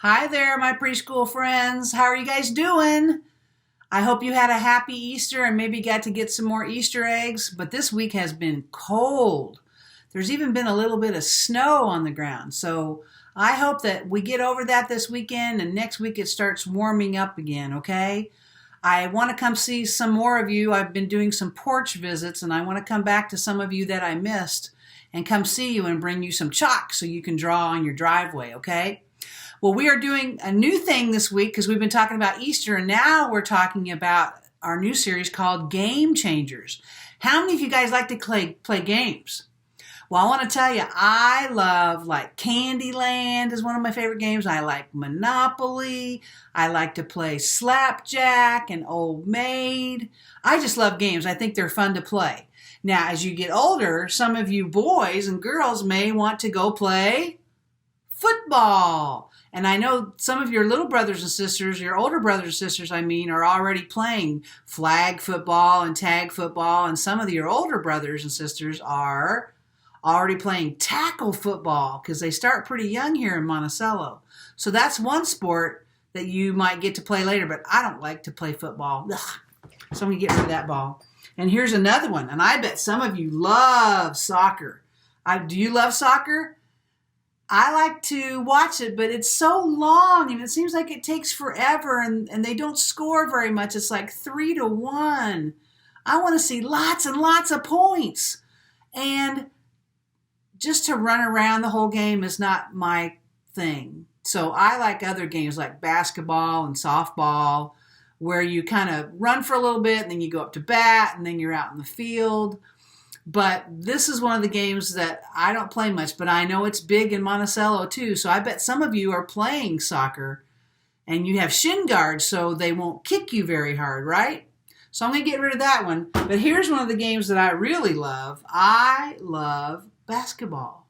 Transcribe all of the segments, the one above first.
Hi there, my preschool friends. How are you guys doing? I hope you had a happy Easter and maybe got to get some more Easter eggs, but this week has been cold. There's even been a little bit of snow on the ground. So I hope that we get over that this weekend and next week it starts warming up again, okay? I want to come see some more of you. I've been doing some porch visits and I want to come back to some of you that I missed and come see you and bring you some chalk so you can draw on your driveway, okay? Well, we are doing a new thing this week because we've been talking about Easter and now we're talking about our new series called Game Changers. How many of you guys like to play games? Well, I want to tell you, I love like Candyland is one of my favorite games. I like Monopoly. I like to play Slapjack and Old Maid. I just love games. I think they're fun to play. Now, as you get older, some of you boys and girls may want to go play football. And I know some of your little brothers and sisters, your older brothers and sisters, are already playing flag football and tag football. And some of your older brothers and sisters are already playing tackle football because they start pretty young here in Monticello. So that's one sport that you might get to play later, but I don't like to play football. Ugh. So I'm going to get rid of that ball. And here's another one, and I bet some of you love soccer. Do you love soccer? I like to watch it, but it's so long and it seems like it takes forever and they don't score very much. It's like 3-1. I want to see lots and lots of points. And just to run around the whole game is not my thing. So I like other games like basketball and softball where you kind of run for a little bit and then you go up to bat and then you're out in the field. But this is one of the games that I don't play much, but I know it's big in Monticello too. So I bet some of you are playing soccer and you have shin guards so they won't kick you very hard, right? So I'm going to get rid of that one. But here's one of the games that I really love. I love basketball.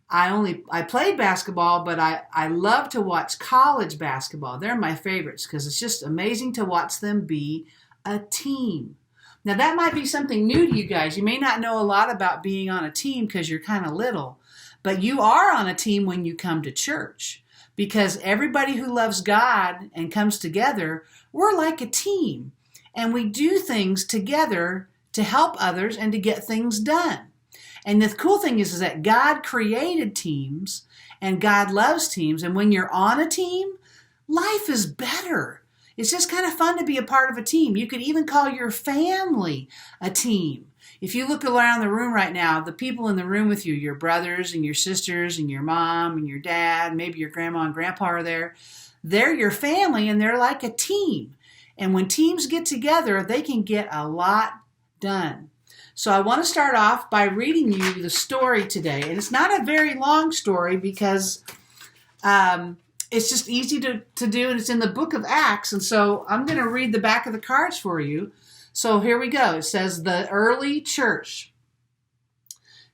I played basketball, but I love to watch college basketball. They're my favorites because it's just amazing to watch them be a team. Now, that might be something new to you guys. You may not know a lot about being on a team because you're kind of little, but you are on a team when you come to church because everybody who loves God and comes together, we're like a team, and we do things together to help others and to get things done. And the cool thing is that God created teams, and God loves teams, and when you're on a team, life is better. It's just kind of fun to be a part of a team. You could even call your family a team. If you look around the room right now, the people in the room with you, your brothers and your sisters and your mom and your dad, maybe your grandma and grandpa are there. They're your family and they're like a team. And when teams get together, they can get a lot done. So I want to start off by reading you the story today. And it's not a very long story because it's just easy to do, and it's in the book of Acts. And so I'm going to read the back of the cards for you. So here we go. It says, The Early Church.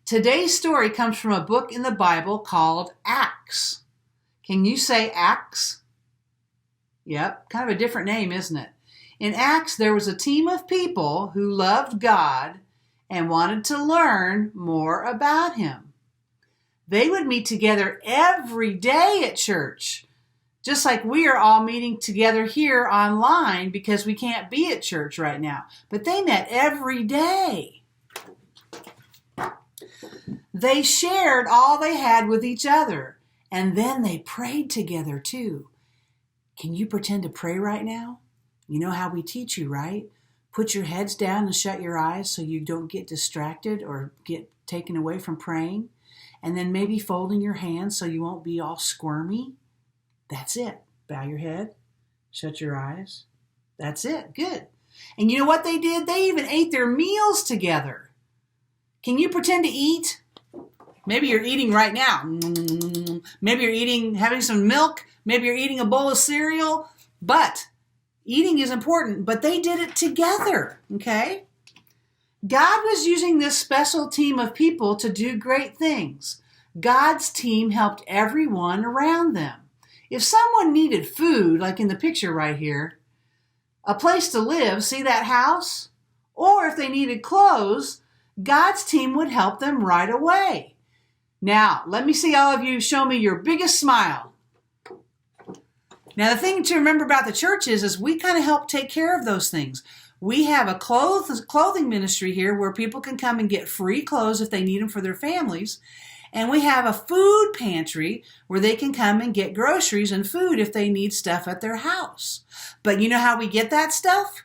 Today's story comes from a book in the Bible called Acts. Can you say Acts? Yep, kind of a different name, isn't it? In Acts, there was a team of people who loved God and wanted to learn more about Him. They would meet together every day at church, just like we are all meeting together here online because we can't be at church right now. But they met every day. They shared all they had with each other, and then they prayed together too. Can you pretend to pray right now? You know how we teach you, right? Put your heads down and shut your eyes so you don't get distracted or get taken away from praying. And then maybe folding your hands so you won't be all squirmy. That's it. Bow your head. Shut your eyes. That's it. Good. And you know what they did? They even ate their meals together. Can you pretend to eat? Maybe you're eating right now. Maybe you're having some milk. Maybe you're eating a bowl of cereal. But eating is important. But they did it together. Okay? God was using this special team of people to do great things. God's team helped everyone around them. If someone needed food, like in the picture right here, a place to live, see that house? Or if they needed clothes, God's team would help them right away. Now, let me see all of you show me your biggest smile. Now, the thing to remember about the church is we kind of help take care of those things. We have a clothing ministry here where people can come and get free clothes if they need them for their families. And we have a food pantry where they can come and get groceries and food if they need stuff at their house. But you know how we get that stuff?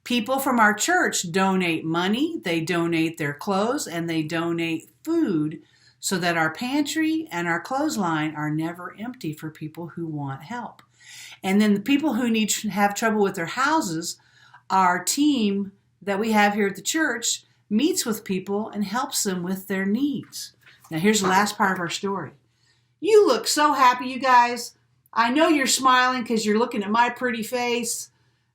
People from our church donate money, they donate their clothes, and they donate food so that our pantry and our clothesline are never empty for people who want help. And then the people who have trouble with their houses, our team that we have here at the church meets with people and helps them with their needs. Now here's the last part of our story. You look so happy, you guys. I know you're smiling because you're looking at my pretty face.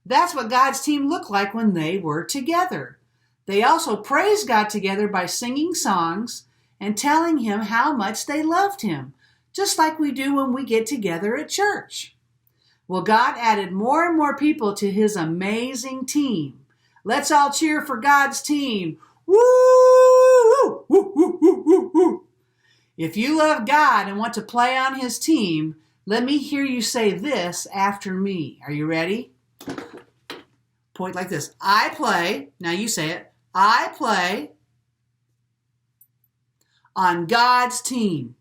That's what God's team looked like when they were together. They also praised God together by singing songs and telling Him how much they loved Him, just like we do when we get together at church. Well, God added more and more people to His amazing team. Let's all cheer for God's team. Woo! Woo! Woo! Woo! Woo! Woo! If you love God and want to play on His team, let me hear you say this after me. Are you ready? Point like this. I play, now you say it, I play on God's team.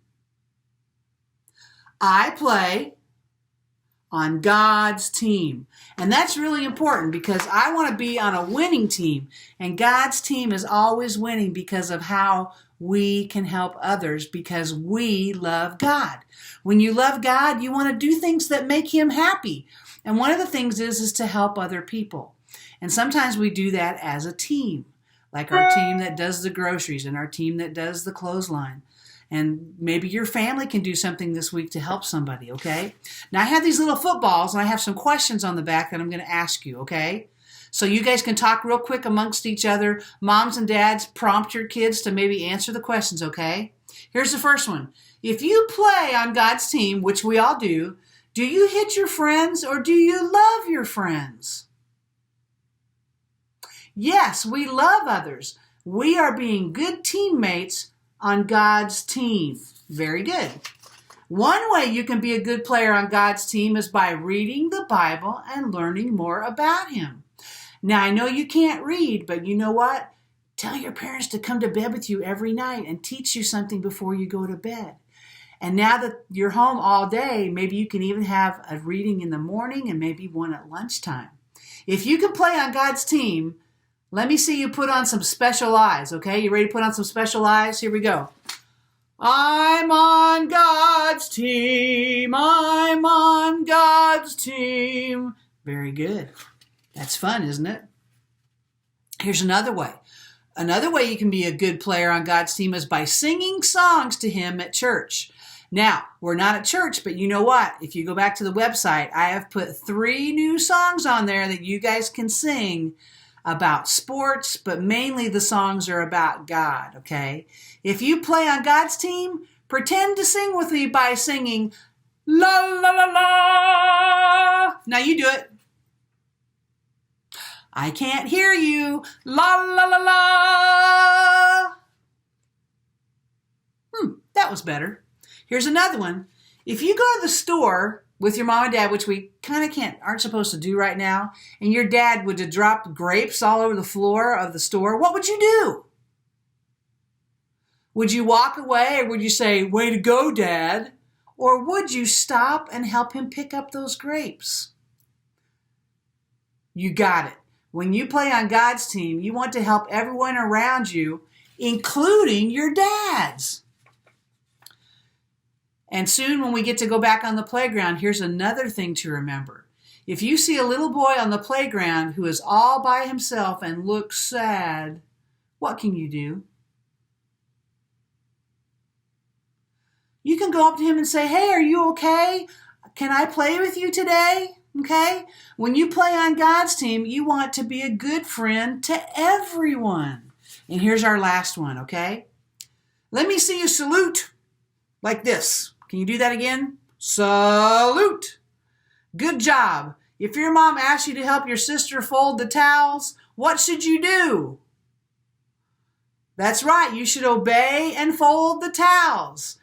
I play on God's team. And that's really important because I want to be on a winning team. And God's team is always winning because of how we can help others because we love God. When you love God, you want to do things that make Him happy. And one of the things is to help other people. And sometimes we do that as a team, like our team that does the groceries and our team that does the clothesline. And maybe your family can do something this week to help somebody, okay? Now, I have these little footballs, and I have some questions on the back that I'm going to ask you, okay? So you guys can talk real quick amongst each other. Moms and dads, prompt your kids to maybe answer the questions, okay? Here's the first one. If you play on God's team, which we all do you hit your friends or do you love your friends? Yes, we love others. We are being good teammates on God's team. Very good. One way you can be a good player on God's team is by reading the Bible and learning more about Him. Now, I know you can't read, but you know what? Tell your parents to come to bed with you every night and teach you something before you go to bed. And now that you're home all day, maybe you can even have a reading in the morning and maybe one at lunchtime. If you can play on God's team, let me see you put on some special eyes, okay? You ready to put on some special eyes? Here we go. I'm on God's team. I'm on God's team. Very good. That's fun, isn't it? Here's another way. Another way you can be a good player on God's team is by singing songs to Him at church. Now, we're not at church, but you know what? If you go back to the website, I have put 3 new songs on there that you guys can sing about sports, but mainly the songs are about God, okay? If you play on God's team, pretend to sing with me by singing, la la la la. Now you do it. I can't hear you. La la la la. That was better. Here's another one. If you go to the store with your mom and dad, which we kind of aren't supposed to do right now, and your dad would have dropped grapes all over the floor of the store, what would you do? Would you walk away or would you say, way to go, Dad? Or would you stop and help him pick up those grapes? You got it. When you play on God's team, you want to help everyone around you, including your dads. And soon when we get to go back on the playground, here's another thing to remember. If you see a little boy on the playground who is all by himself and looks sad, what can you do? You can go up to him and say, hey, are you okay? Can I play with you today? Okay? When you play on God's team, you want to be a good friend to everyone. And here's our last one, okay? Let me see you salute like this. Can you do that again? Salute. Good job. If your mom asks you to help your sister fold the towels, what should you do? That's right. You should obey and fold the towels.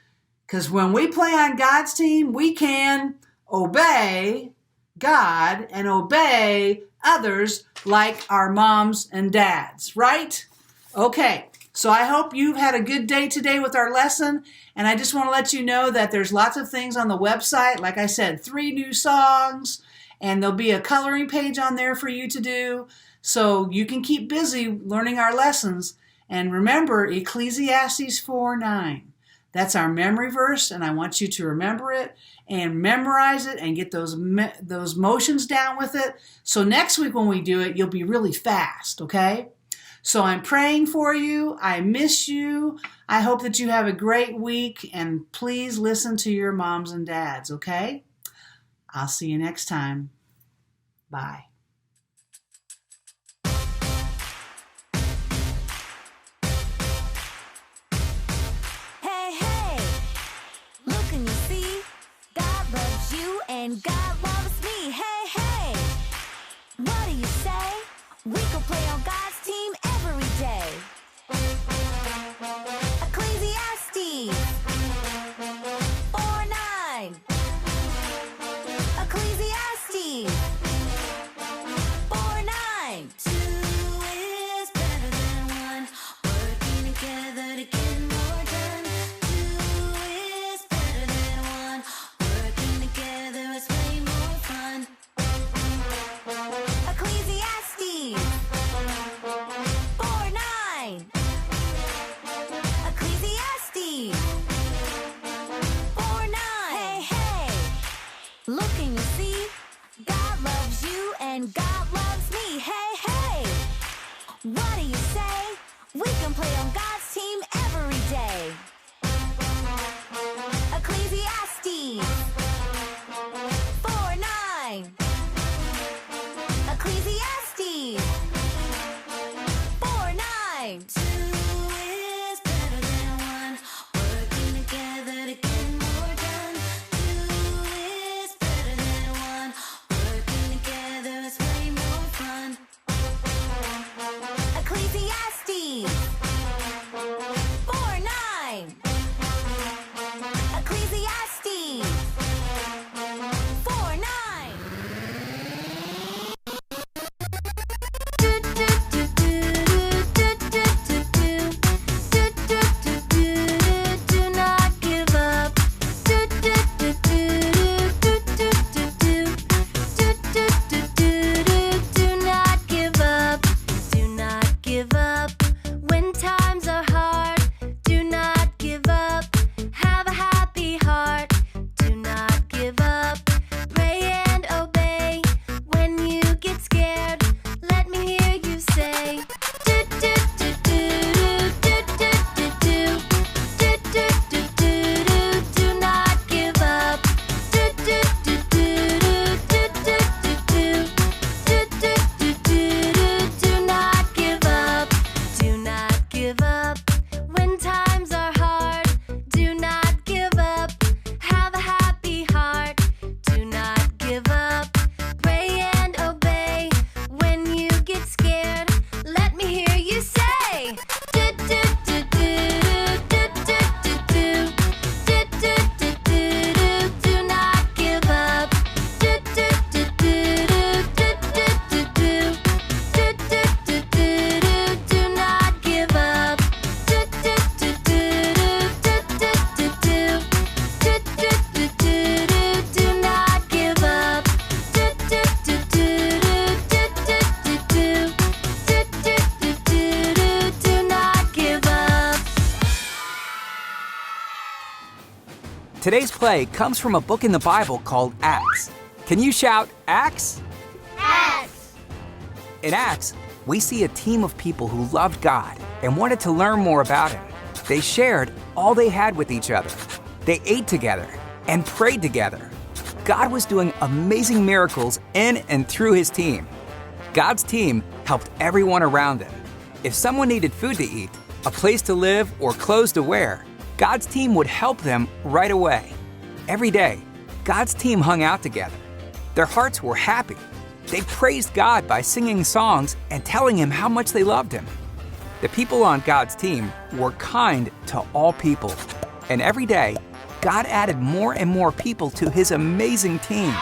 Because when we play on God's team, we can obey God and obey others like our moms and dads, right? Okay, so I hope you've had a good day today with our lesson, and I just want to let you know that there's lots of things on the website. Like I said, 3 new songs, and there'll be a coloring page on there for you to do, so you can keep busy learning our lessons. And remember Ecclesiastes 4:9. That's our memory verse, and I want you to remember it and memorize it and get those motions down with it. So next week when we do it, you'll be really fast, okay? So I'm praying for you. I miss you. I hope that you have a great week, and please listen to your moms and dads, okay? I'll see you next time. Bye. And God loves me. Hey, hey, what do you say? We can play on God's team every day. Ecclesiastes 4:9. Ecclesiastes 4:9. 2 is better than 1. Working together to get more done. 2 is better than 1. Working together is way more fun. Ecclesiastes 4:9. Ecclesiastes 4:9. Hey, hey, look and you see, God loves you and God loves me. Hey, hey, what do you say? We can play on God's team every day. Ecclesiastes 4:9. Ecclesiastes 4:9. 2 is better than 1. Working together to get more done. 2 is better than 1. Working together is way more fun. Ecclesiastes 4:9. Ecclesiastes 4:9. Do not give up. Do not give up. Do not give up when times are hard. Do not give up. Have a happy heart. Do not give up. Pray and obey. When you get scared, let me hear you say. Do not give up. Do not give up. Do not give up when times are hard. Do not give up. Have a happy heart. Do not give up. Pray and obey. When you get scared, let me hear you say. Do not give up. Do not give up. Do not give up. Do not give up. Today's play comes from a book in the Bible called Acts. Can you shout, Acts? Acts. In Acts, we see a team of people who loved God and wanted to learn more about Him. They shared all they had with each other. They ate together and prayed together. God was doing amazing miracles in and through His team. God's team helped everyone around them. If someone needed food to eat, a place to live, or clothes to wear, God's team would help them right away. Every day, God's team hung out together. Their hearts were happy. They praised God by singing songs and telling Him how much they loved Him. The people on God's team were kind to all people. And every day, God added more and more people to his amazing team.